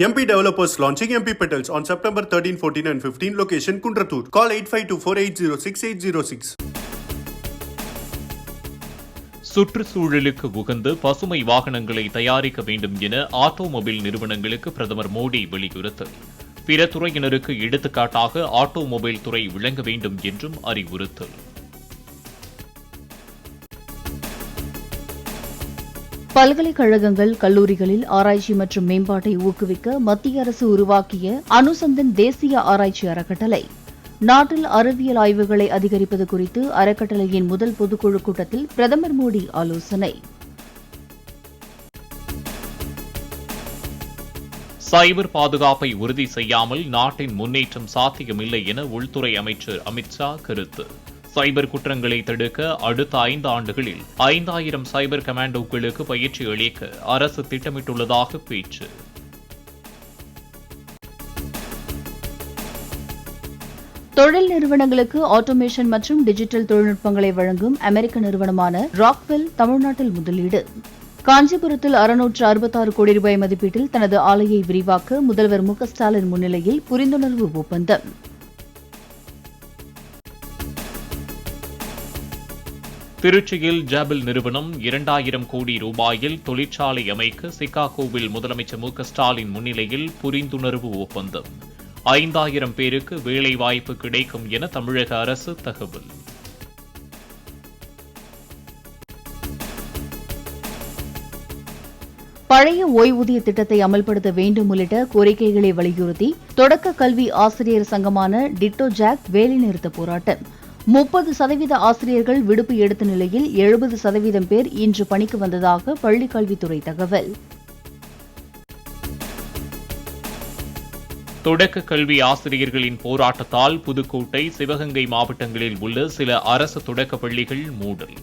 MP developers launching MP Petals on September 13, 14 and 15. Location Kundratur. Call 8524806806. சுற்றுச்சூழலுக்கு உகந்த பசுமை வாகனங்களை தயாரிக்க வேண்டும் என ஆட்டோமொபைல் நிறுவனங்களுக்கு பிரதமர் மோடி வலியுறுத்தல். பிற துறையினருக்கு எடுத்துக்காட்டாக ஆட்டோமொபைல் துறை விளங்க வேண்டும் என்றும் அறிவுறுத்தல். பல்கலைக்கழகங்கள், கல்லூரிகளில் ஆராய்ச்சி மற்றும் மேம்பாட்டை ஊக்குவிக்க மத்திய அரசு உருவாக்கிய அனுசந்தன் தேசிய ஆராய்ச்சி அறக்கட்டளை நாட்டில் அறிவியல் ஆய்வுகளை அதிகரிப்பது குறித்து அறக்கட்டளையின் முதல் பொதுக்குழு கூட்டத்தில் பிரதமர் மோடி ஆலோசனை. சைபர் பாதுகாப்பை உறுதி செய்யாமல் நாட்டின் முன்னேற்றம் சாத்தியமில்லை என உள்துறை அமைச்சர் அமித் ஷா கருத்து. சைபர் குற்றங்களை தடுக்க அடுத்த 5 ஆண்டுகளில் 5000 சைபர் கமாண்டோக்களுக்கு பயிற்சி அளிக்க அரசு திட்டமிட்டுள்ளதாக பேச்சு. தொழில் நிறுவனங்களுக்கு ஆட்டோமேஷன் மற்றும் டிஜிட்டல் தொழில்நுட்பங்களை வழங்கும் அமெரிக்க நிறுவனமான ராக்வெல் தமிழ்நாட்டில் முதலீடு. காஞ்சிபுரத்தில் 666 கோடி ரூபாய் மதிப்பீட்டில் தனது ஆலையை விரிவாக்க முதல்வர் மு க ஸ்டாலின் முன்னிலையில் புரிந்துணர்வு ஒப்பந்தம். திருச்சியில் ஜாபில் நிறுவனம் 2000 கோடி ரூபாயில் தொழிற்சாலை அமைக்க சிகாகோவில் முதலமைச்சர் மு க ஸ்டாலின் முன்னிலையில் புரிந்துணர்வு ஒப்பந்தம். 5000 பேருக்கு வேலைவாய்ப்பு கிடைக்கும் என தமிழக அரசு தகவல். பழைய ஓய்வூதிய திட்டத்தை அமல்படுத்த வேண்டும் உள்ளிட்ட கோரிக்கைகளை வலியுறுத்தி தொடக்க கல்வி ஆசிரியர் சங்கமான டிட்டோ ஜாக் வேலைநிறுத்த போராட்டம். 30% ஆசிரியர்கள் விடுப்பு எடுத்த நிலையில் 70% பேர் இன்று பணிக்கு வந்ததாக பள்ளிக் கல்வித்துறை தகவல். தொடக்க கல்வி ஆசிரியர்களின் போராட்டத்தால் புதுக்கோட்டை, சிவகங்கை மாவட்டங்களில் உள்ள சில அரசு தொடக்க பள்ளிகள் மூடல்.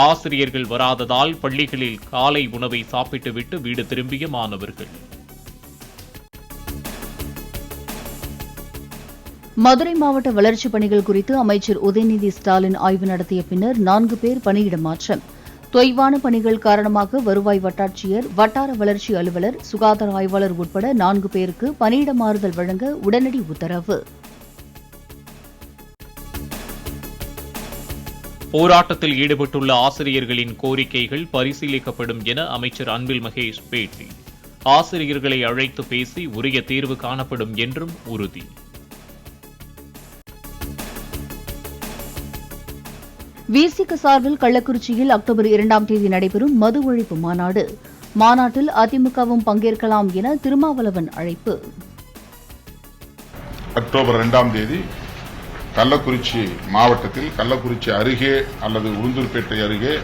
ஆசிரியர்கள் வராததால் பள்ளிகளில் காலை உணவை சாப்பிட்டுவிட்டு வீடு திரும்பிய மாணவர்கள். மதுரை மாவட்ட வளர்ச்சிப் பணிகள் குறித்து அமைச்சர் உதயநிதி ஸ்டாலின் ஆய்வு நடத்திய பின்னர் 4 பேர் பணியிட மாற்றம். தொய்வான பணிகள் காரணமாக வருவாய் வட்டாட்சியர், வட்டார வளர்ச்சி அலுவலர், சுகாதார ஆய்வாளர் உட்பட 4 பேருக்கு பணியிட மாறுதல் வழங்க உடனடி உத்தரவு. போராட்டத்தில் ஈடுபட்டுள்ள ஆசிரியர்களின் கோரிக்கைகள் பரிசீலிக்கப்படும் என அமைச்சர் அன்பில் மகேஷ் பேட்டி. ஆசிரியர்களை அழைத்து பேசி உரிய தீர்வு காணப்படும் என்றும் உறுதி. விசிக சார்பில் கள்ளக்குறிச்சியில் அக்டோபர் 2ஆம் தேதி நடைபெறும் மது ஒழிப்பு மாநாடு. மாநாட்டில் அதிமுகவும் பங்கேற்கலாம் என திருமாவளவன் அழைப்பு. அக்டோபர் 2ஆம் தேதி கள்ளக்குறிச்சி மாவட்டத்தில் கள்ளக்குறிச்சி அருகே அல்லது உளுந்தூர்பேட்டை அருகே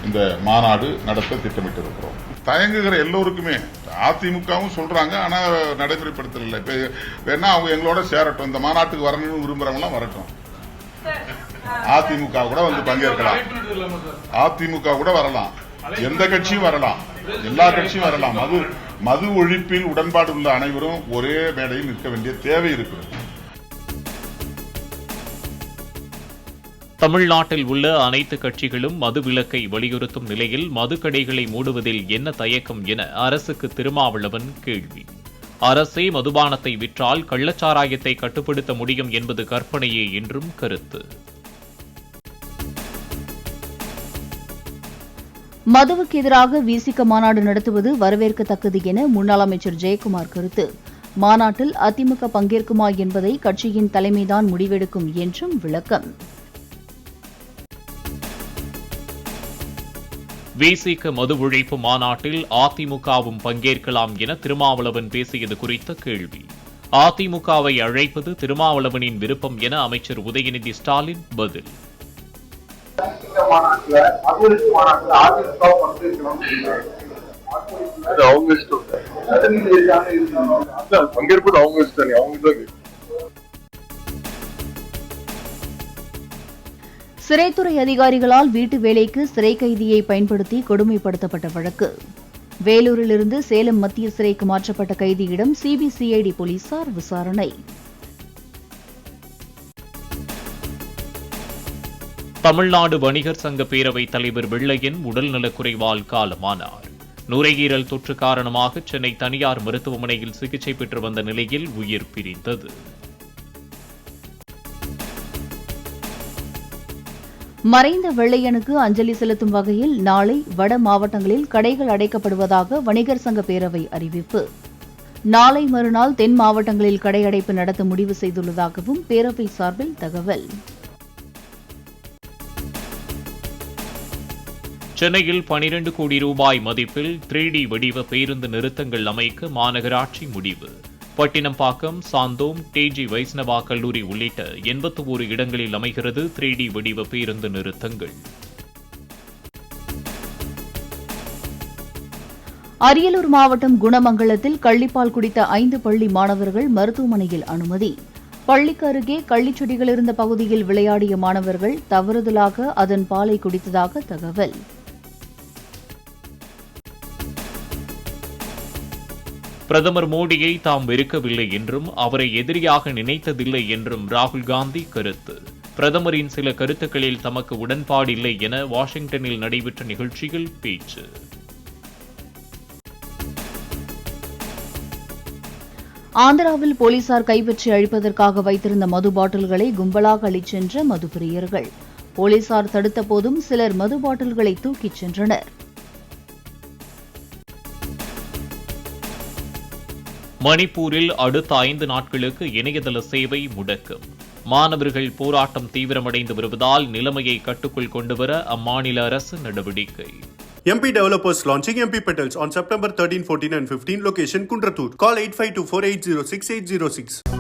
இந்த மாநாடு நடத்த திட்டமிட்டிருக்கிறோம். தயங்குகிற எல்லோருக்குமே அதிமுகவும் சொல்றாங்க, ஆனா நடைமுறைப்படுத்தல. இப்ப வேணா அவங்க எங்களோட சேரட்டும், இந்த மாநாட்டுக்கு வரணும்னு விரும்புறவங்களாம் வரட்டும். அதிமுக கூட வந்து பங்கேற்கலாம், அதிமுக கூட வரலாம், எந்த கட்சியும் வரலாம், எல்லா கட்சியும் வரலாம். மது ஒழிப்பில் உடன்பாடு உள்ள அனைவரும் ஒரே மேடையில் நிற்க வேண்டிய தேவை இருக்கிறது. தமிழ்நாட்டில் உள்ள அனைத்து கட்சிகளும் மது விலக்கை வலியுறுத்தும் நிலையில் மதுக்கடைகளை மூடுவதில் என்ன தயக்கம் என அரசுக்கு திருமாவளவன் கேள்வி. அரசே மதுபானத்தை விற்றால் கள்ளச்சாராயத்தை கட்டுப்படுத்த முடியும் என்பது கற்பனையே என்றும் கருத்து. மதுவுக்கு எதிராக விசிக மாநாடு நடத்துவது வரவேற்கத்தக்கது என முன்னாள் அமைச்சர் ஜெயக்குமார் கருத்து. மாநாட்டில் அதிமுக பங்கேற்குமா என்பதை கட்சியின் தலைமைதான் முடிவெடுக்கும் என்றும் விளக்கம். விசிக மது ஒழிப்பு மாநாட்டில் அதிமுகவும் பங்கேற்கலாம் என திருமாவளவன் பேசியது குறித்த கேள்வி. அதிமுகவை அழைப்பது திருமாவளவனின் விருப்பம் என அமைச்சர் உதயநிதி ஸ்டாலின் பதில். சிறைத்துறை அதிகாரிகளால் வீட்டு வேலைக்கு சிறை கைதியை பயன்படுத்தி கொடுமைப்படுத்தப்பட்ட வழக்கு. வேலூரிலிருந்து சேலம் மத்திய சிறைக்கு மாற்றப்பட்ட கைதியிடம் சிபிசிஐடி போலீசார் விசாரணை. தமிழ்நாடு வணிகர் சங்க பேரவைத் தலைவர் வெள்ளையன் உடல்நலக்குறைவால் காலமானார். நுரையீரல் தொற்று காரணமாக சென்னை தனியார் மருத்துவமனையில் சிகிச்சை பெற்று வந்த நிலையில் உயிர் பிரிந்தது. மறைந்த வெள்ளையனுக்கு அஞ்சலி செலுத்தும் வகையில் நாளை வட மாவட்டங்களில் கடைகள் அடைக்கப்படுவதாக வணிகர் சங்க பேரவை அறிவிப்பு. நாளை மறுநாள் தென் மாவட்டங்களில் கடை அடைப்பு நடத்த முடிவு செய்துள்ளதாகவும் பேரவை சார்பில் தகவல். சென்னையில் 12 கோடி ரூபாய் மதிப்பில் 3D வடிவ பேருந்து நிறுத்தங்கள் அமைக்க மாநகராட்சி முடிவு. பட்டினம்பாக்கம், சாந்தோம், TG வைஷ்ணவா கல்லூரி உள்ளிட்ட 81 இடங்களில் அமைகிறது 3D வடிவ பேருந்து நிறுத்தங்கள். அரியலூர் மாவட்டம் குணமங்கலத்தில் கள்ளிப்பால் குடித்த 5 பள்ளி மாணவர்கள் மருத்துவமனையில் அனுமதி. பள்ளிக்கு அருகே கள்ளிச்செடிகள் இருந்த பகுதியில் விளையாடிய மாணவர்கள் தவறுதலாக அதன் பாலை குடித்ததாக தகவல். பிரதமர் மோடியை தாம் வெறுக்கவில்லை என்றும் அவரை எதிரியாக நினைத்ததில்லை என்றும் ராகுல் காந்தி கருத்து. பிரதமரின் சில கருத்துக்களில் தமக்கு உடன்பாடில்லை என வாஷிங்டனில் நடைபெற்ற நிகழ்ச்சியில் பேச்சு. ஆந்திராவில் போலீசார் கைப்பற்றி அழிப்பதற்காக வைத்திருந்த மது பாட்டில்களை கும்பலாக அள்ளிச் சென்ற மதுப்பிரியர்கள். போலீசார் தடுத்த போதும் சிலர் மது பாட்டில்களை தூக்கிச் சென்றனர். மணிப்பூரில் அடுத்த 5 நாட்களுக்கு இணையதள சேவை முடக்கம். மாணவர்கள் போராட்டம் தீவிரமடைந்து வருவதால் நிலைமையை கட்டுக்குள் கொண்டுவர அம்மாநில அரசு நடவடிக்கை. MP developers launching MP Petals on September 13, 14 and 15. Location Kundratur. Call 8524806806.